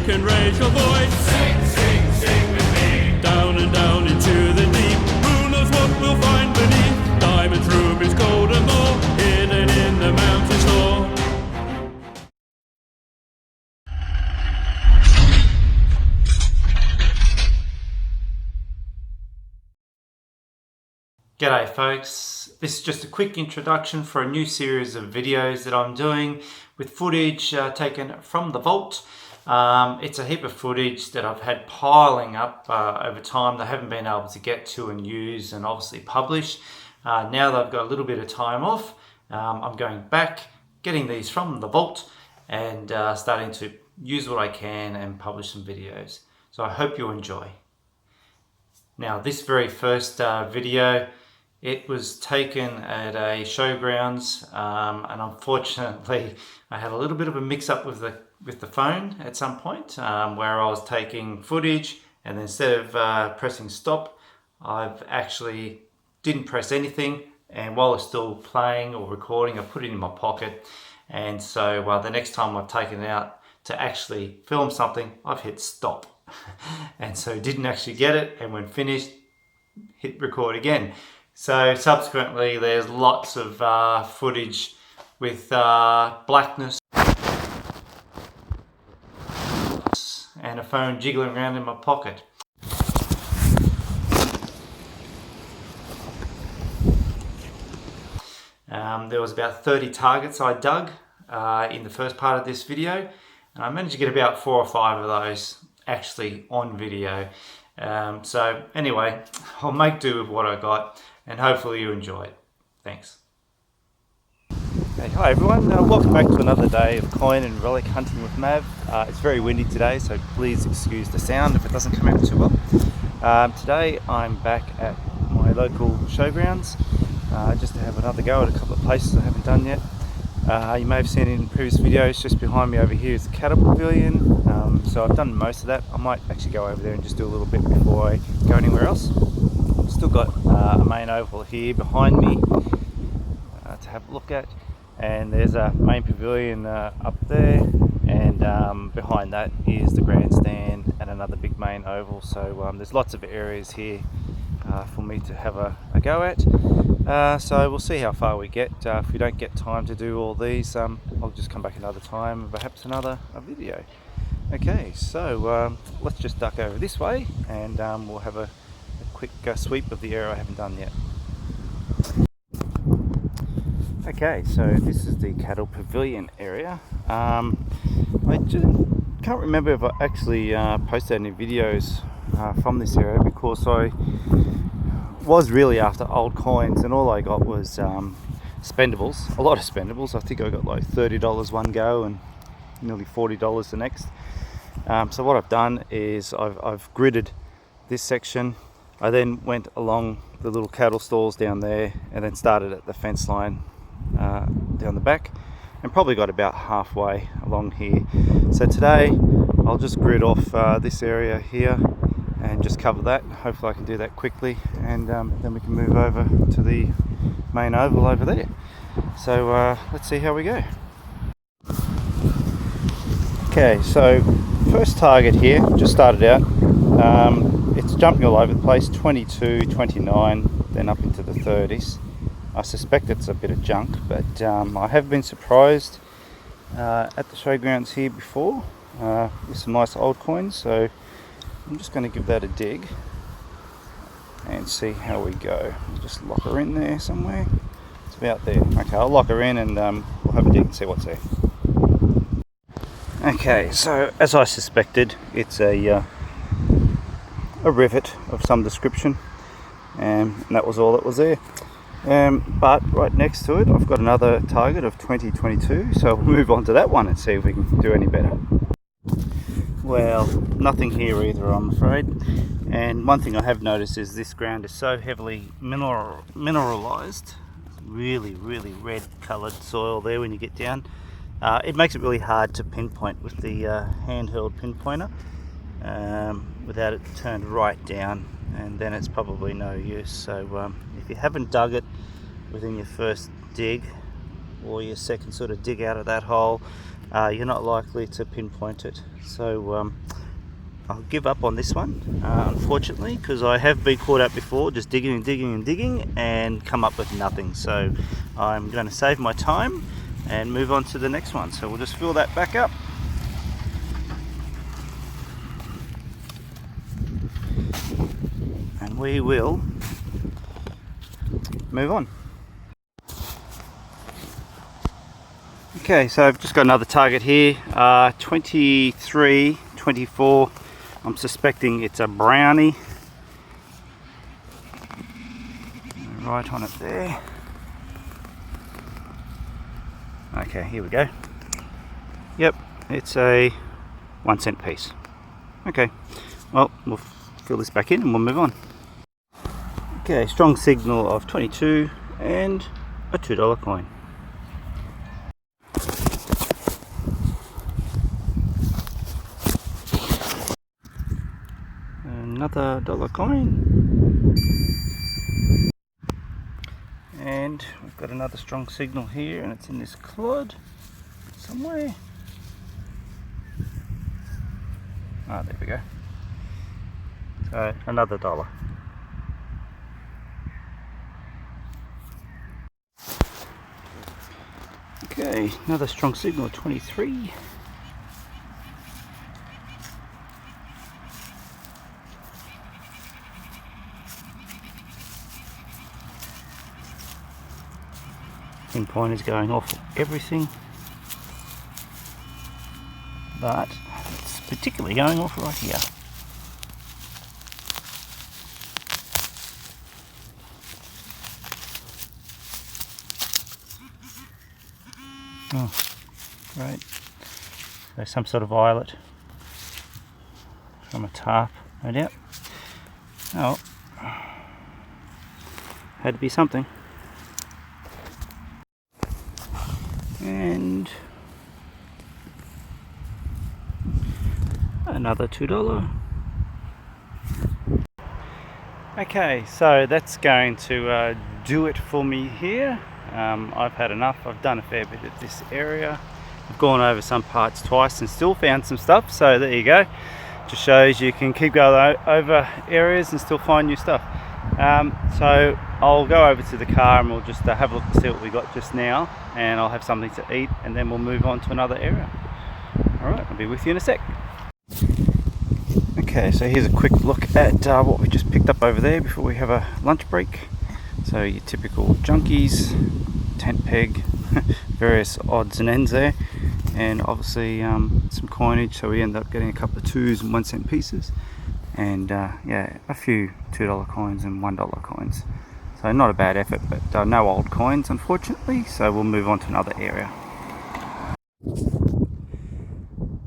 can raise your voice. Sing, sing, sing with me. Down and down into the deep. Who knows what we'll find beneath? Diamonds, rubies, gold and more, hidden in the mountain store. G'day folks, this is just a quick introduction for a new series of videos that I'm doing with footage taken from the vault. It's a heap of footage that I've had piling up over time that I haven't been able to get to and use and obviously publish. Now that I've got a little bit of time off, I'm going back, getting these from the vault and starting to use what I can and publish some videos. So I hope you enjoy. Now this very first video, it was taken at a showgrounds, and unfortunately I had a little bit of a mix-up with the phone at some point, where I was taking footage and instead of pressing stop, I've actually didn't press anything, and while it's still playing or recording, I put it in my pocket, and so the next time I've taken it out to actually film something, I've hit stop, and so didn't actually get it, and when finished, hit record again. So subsequently there's lots of footage with blackness and a phone jiggling around in my pocket. There was about 30 targets I dug in the first part of this video, and I managed to get about 4 or 5 of those actually on video. So anyway, I'll make do with what I got, and hopefully you enjoy it. Thanks. Hey, hi everyone, welcome back to another day of coin and relic hunting with Mav. It's very windy today, so please excuse the sound if it doesn't come out too well. Today I'm back at my local showgrounds just to have another go at a couple of places I haven't done yet. You may have seen in previous videos, just behind me over here is the cattle pavilion. So I've done most of that. I might actually go over there and just do a little bit before I go anywhere else. Still got a main oval here behind me to have a look at, and there's a main pavilion up there, and behind that is the grandstand and another big main oval. So there's lots of areas here for me to have a go at. So we'll see how far we get. If we don't get time to do all these, I'll just come back another time, perhaps another video. Okay, so let's just duck over this way, and we'll have a quick sweep of the area I haven't done yet. Okay, so this is the cattle pavilion area. I just can't remember if I actually posted any videos from this area, because I was really after old coins, and all I got was spendables, a lot of spendables. I think I got like $30 one go and nearly $40 the next. So what I've done is I've gridded this section. I then went along the little cattle stalls down there, and then started at the fence line down the back, and probably got about halfway along here. So today I'll just grid off this area here and just cover that. Hopefully I can do that quickly, and then we can move over to the main oval over there. So let's see how we go. Okay, so first target here, just started out. It's jumping all over the place, 22, 29, then up into the 30s. I suspect it's a bit of junk, but I have been surprised at the showgrounds here before with some nice old coins, so I'm just going to give that a dig and see how we go. I'll just lock her in there somewhere. It's about there. Okay, I'll lock her in, and we'll have a dig and see what's there. Okay, so as I suspected, it's a rivet of some description, and that was all that was there. But right next to it, I've got another target of 2022, so we'll move on to that one and see if we can do any better. Well, nothing here either, I'm afraid. And one thing I have noticed is this ground is so heavily mineralized. Really red coloured soil there when you get down. It makes it really hard to pinpoint with the handheld pinpointer without it turned right down, and then it's probably no use. So if you haven't dug it within your first dig or your second sort of dig out of that hole, you're not likely to pinpoint it. So I'll give up on this one, unfortunately, because I have been caught out before just digging and digging and digging and come up with nothing. So I'm going to save my time and move on to the next one. So we'll just fill that back up. And we will move on. Okay, so I've just got another target here, 23, 24. I'm suspecting it's a brownie. Right on it there. Okay, here we go. Yep, it's a 1 cent piece. Okay, well, we'll fill this back in and we'll move on. Okay, strong signal of 22 and a $2 coin. Another $1 coin. And we've got another strong signal here, and it's in this clod somewhere. Ah, there we go. So another $1. Okay, another strong signal, 23. Pinpoint is going off everything, but it's particularly going off right here. Oh, great. So some sort of eyelet from a tarp, no doubt. Oh, had to be something. And another $2. Okay, so that's going to do it for me here. I've had enough. I've done a fair bit of this area. I've gone over some parts twice and still found some stuff, so there you go. Just shows you can keep going over areas and still find new stuff. So I'll go over to the car and we'll just have a look to see what we got just now, and I'll have something to eat, and then we'll move on to another area. Alright, I'll be with you in a sec. Okay, so here's a quick look at what we just picked up over there before we have a lunch break. So your typical junkies, tent peg, various odds and ends there, and obviously some coinage, so we end up getting a couple of 2s and 1 cent pieces, and yeah, a few $2 coins and $1 coins. So not a bad effort, but no old coins unfortunately, so we'll move on to another area.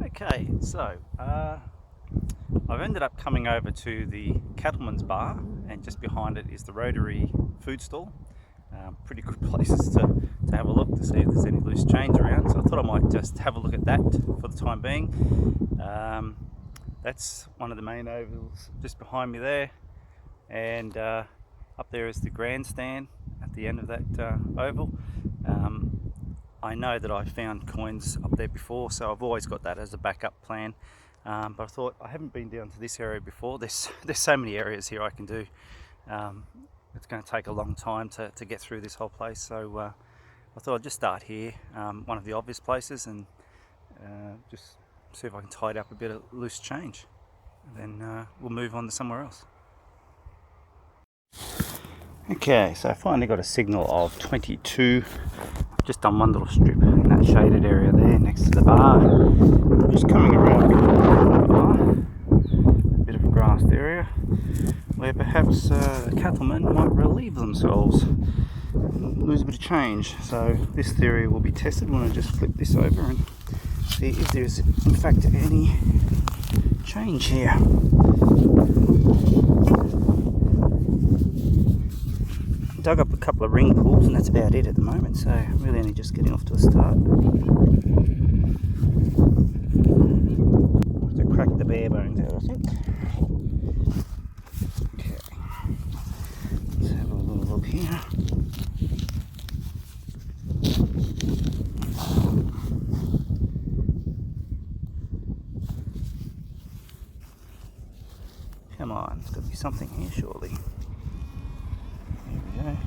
Okay, so I've ended up coming over to the Cattleman's Bar, and just behind it is the Rotary food stall. Pretty good places to have a look to see if there's any loose change around, so I thought I might just have a look at that for the time being. That's one of the main ovals just behind me there, and up there is the grandstand at the end of that oval. I know that I found coins up there before, so I've always got that as a backup plan. But I thought, I haven't been down to this area before. There's so many areas here I can do. It's going to take a long time to get through this whole place, so I thought I'd just start here, one of the obvious places, and just see if I can tidy up a bit of loose change, and then we'll move on to somewhere else. Okay, so I finally got a signal of 22. I've just done one little strip in that shaded area there next to the bar. I'm just coming around a bit of a grassed area where perhaps cattlemen might relieve themselves, lose a bit of change. So this theory will be tested when I just flip this over and see if there's in fact any change here. Dug up a couple of ring pulls, and that's about it at the moment, so really only just getting off to a start. I'll have to crack the bare bones out, I think. Okay, let's have a little look here. something here surely. Here we go.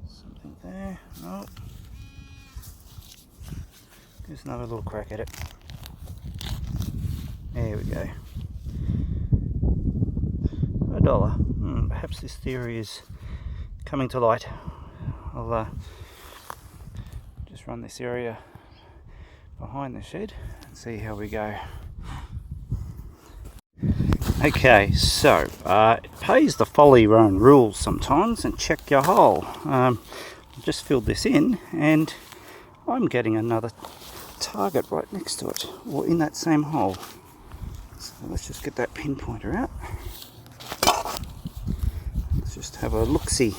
Something there. Oh. Just another little crack at it. There we go. $1. Perhaps this theory is coming to light. I'll just run this area behind the shed and see how we go. Okay, so it pays to follow your own rules sometimes and check your hole. I've just filled this in and I'm getting another target right next to it, or in that same hole. So let's just get that pinpointer out. Let's just have a look-see.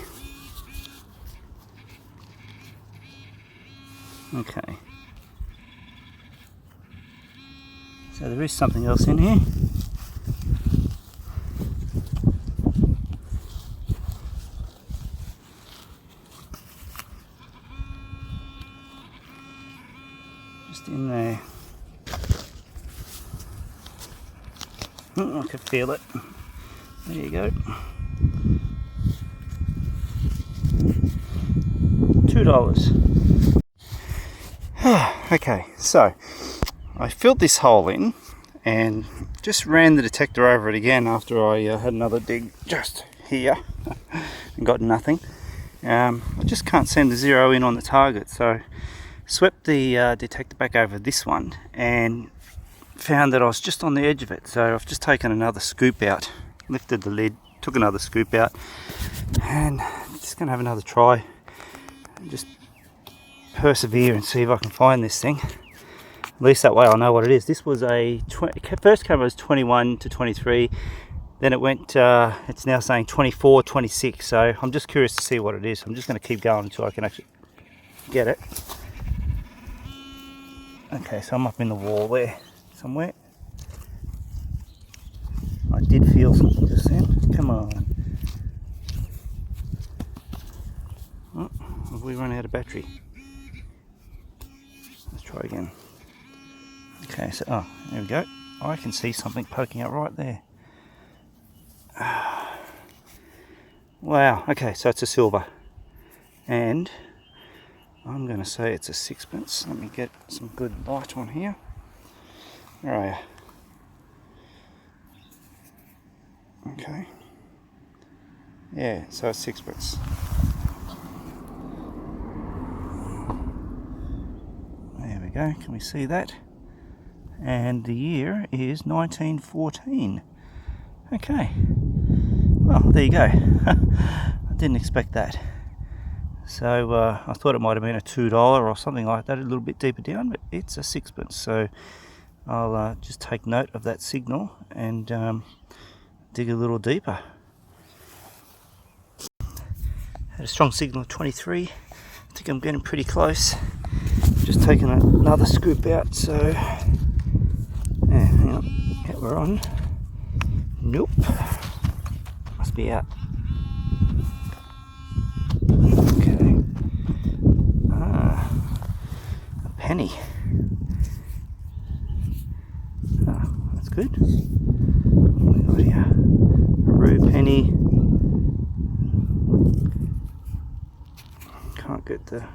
Okay. So there is something else in here. Just in there. I can feel it. There you go. $2. Okay, so I filled this hole in and just ran the detector over it again after I had another dig just here and got nothing. I just can't seem to zero in on the target, so swept the detector back over this one and found that I was just on the edge of it. So I've just taken another scoop out, lifted the lid, took another scoop out, and just going to have another try and just persevere and see if I can find this thing. At least that way I'll know what it is. This was first camera was 21 to 23, then it went it's now saying 24, 26, so I'm just curious to see what it is. I'm just going to keep going until I can actually get it. Okay, so I'm up in the wall there somewhere. I did feel something just then. Come on. Oh, have we run out of battery? Let's try again. Okay, so oh, there we go. I can see something poking out right there. Wow. Okay, so it's a silver, and I'm going to say it's a sixpence. Let me get some good light on here. Where are you? Okay. Yeah, so it's sixpence. There we go. Can we see that? And the year is 1914. Okay. Well, there you go. I didn't expect that. So I thought it might have been a $2 or something like that, a little bit deeper down, but it's a sixpence. So I'll just take note of that signal and dig a little deeper. Had a strong signal of 23. I think I'm getting pretty close. Just taking another scoop out. So yeah, hang on. Yeah, we're on. Nope. Must be out. Okay. A penny. Oh, that's good. What have we got here? A rue penny. Can't get the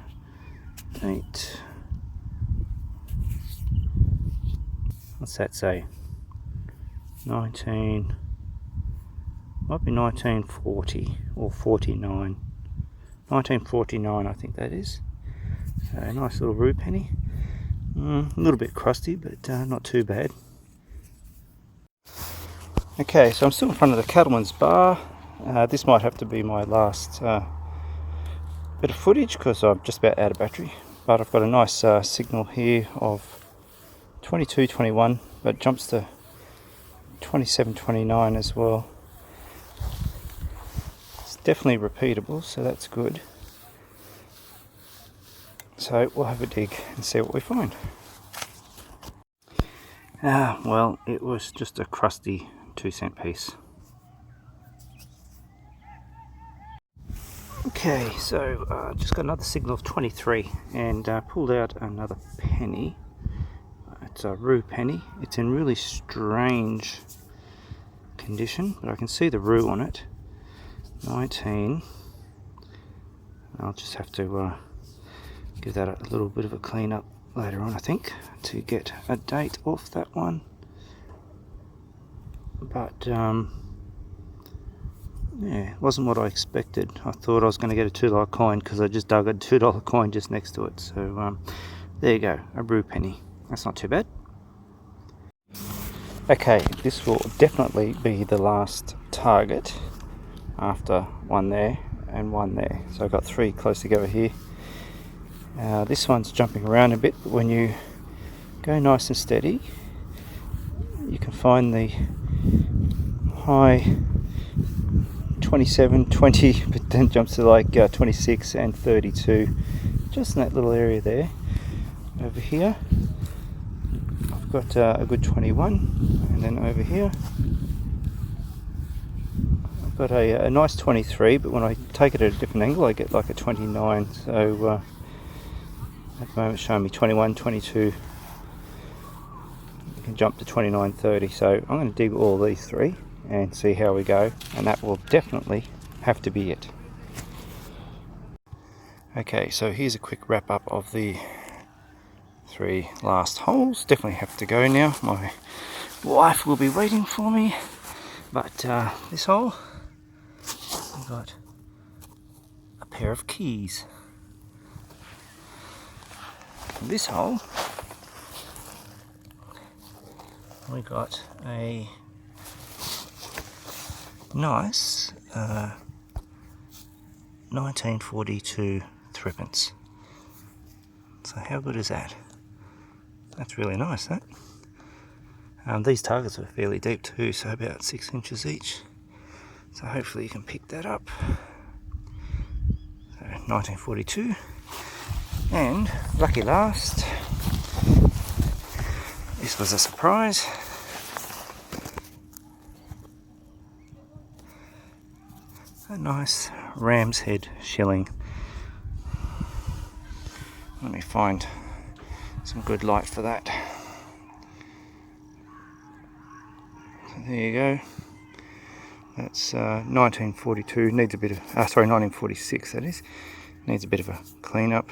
date. What's that say? 19. Might be 1940 or 49. 1949, I think that is. So a nice little rue penny. A little bit crusty, but not too bad. Okay, so I'm still in front of the Cattleman's Bar. This might have to be my last bit of footage because I'm just about out of battery. But I've got a nice signal here of 22.21, but it jumps to 27.29 as well. It's definitely repeatable, so that's good. So we'll have a dig and see what we find. Well, it was just a crusty 2-cent piece. Okay, so just got another signal of 23 and pulled out another penny. It's a rue penny. It's in really strange condition, but I can see the roux on it. 19. I'll just have to give that a little bit of a clean up later on, I think, to get a date off that one. But yeah, it wasn't what I expected. I thought I was going to get a $2 coin because I just dug a $2 coin just next to it. So there you go, a brew penny. That's not too bad. Okay, this will definitely be the last target after one there and one there. So I've got 3 close together here. This one's jumping around a bit, but when you go nice and steady, you can find the high 27, 20, but then jumps to like 26 and 32, just in that little area there. Over here I've got a good 21, and then over here I've got a nice 23, but when I take it at a different angle I get like a 29. So at the moment it's showing me 21, 22, you can jump to 29, 30. So I'm going to dig all these 3 and see how we go, and that will definitely have to be it. Okay, so here's a quick wrap up of the 3 last holes. Definitely have to go now. My wife will be waiting for me. But this hole, I've got a pair of keys. This hole, we got a nice 1942 threepence. So how good is that? That's really nice, that. These targets are fairly deep too, so about 6 inches each. So hopefully you can pick that up. So 1942. And lucky last, this was a surprise. A nice ram's head shilling. Let me find some good light for that. So there you go. That's 1942. Needs a bit of 1946. That is. Needs a bit of a clean up,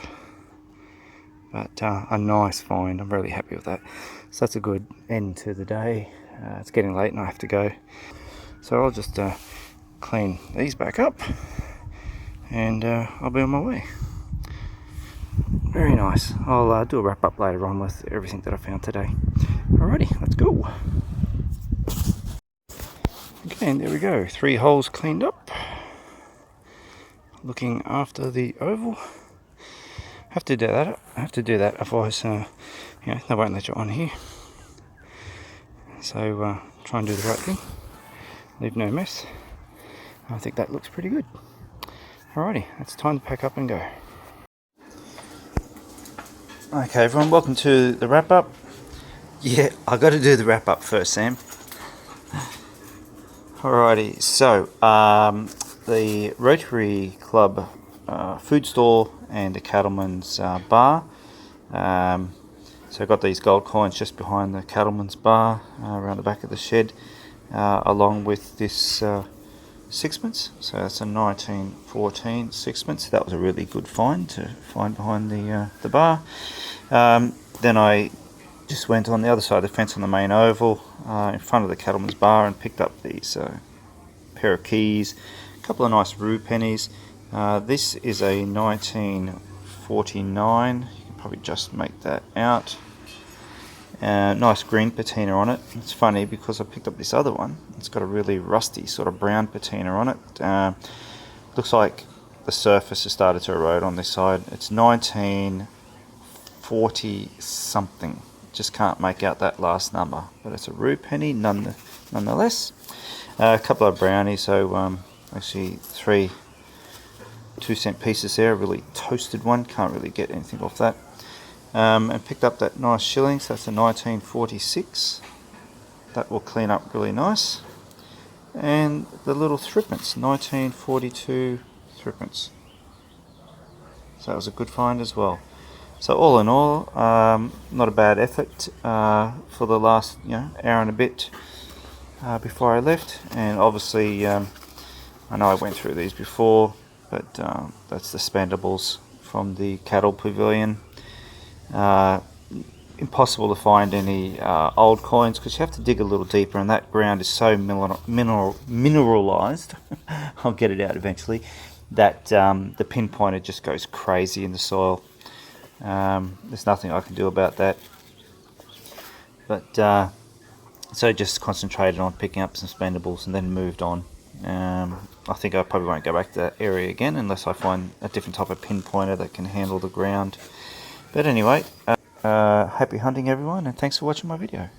but a nice find. I'm really happy with that. So that's a good end to the day. It's getting late and I have to go. So I'll just clean these back up and I'll be on my way. Very nice. I'll do a wrap up later on with everything that I found today. Alrighty, let's go. Okay, and there we go. 3 holes cleaned up. Looking after the oval. Have to do that. I have to do that, otherwise, they won't let you on here. So try and do the right thing. Leave no mess. I think that looks pretty good. Alrighty, it's time to pack up and go. Okay, everyone, welcome to the wrap up. Yeah, I got to do the wrap up first, Sam. Alrighty, so the Rotary Club food stall and the Cattleman's bar. So I got these gold coins just behind the Cattleman's bar, around the back of the shed, along with this sixpence. So that's a 1914 sixpence. That was a really good find to find behind the bar. Then I just went on the other side of the fence on the main oval, in front of the Cattleman's bar, and picked up these pair of keys, a couple of nice roux pennies. This is a 1949. You can probably just make that out. Nice green patina on it. It's funny because I picked up this other one. It's got a really rusty sort of brown patina on it. Looks like the surface has started to erode on this side. It's 1940 something. Just can't make out that last number, but it's a roux penny nonetheless. A couple of brownies, so actually 3 2-cent pieces there, a really toasted one, can't really get anything off that. And picked up that nice shilling, so that's a 1946. That will clean up really nice. And the little threepence, 1942 threepence. So that was a good find as well. So all in all, not a bad effort for the last hour and a bit. before I left, and obviously I know I went through these before, but that's the spendables from the cattle pavilion. Impossible to find any old coins because you have to dig a little deeper, and that ground is so mineralized I'll get it out eventually, that the pinpointer just goes crazy in the soil. There's nothing I can do about that, but so just concentrated on picking up some spendables and then moved on. I think I probably won't go back to that area again unless I find a different type of pinpointer that can handle the ground. But anyway, happy hunting everyone, and thanks for watching my video.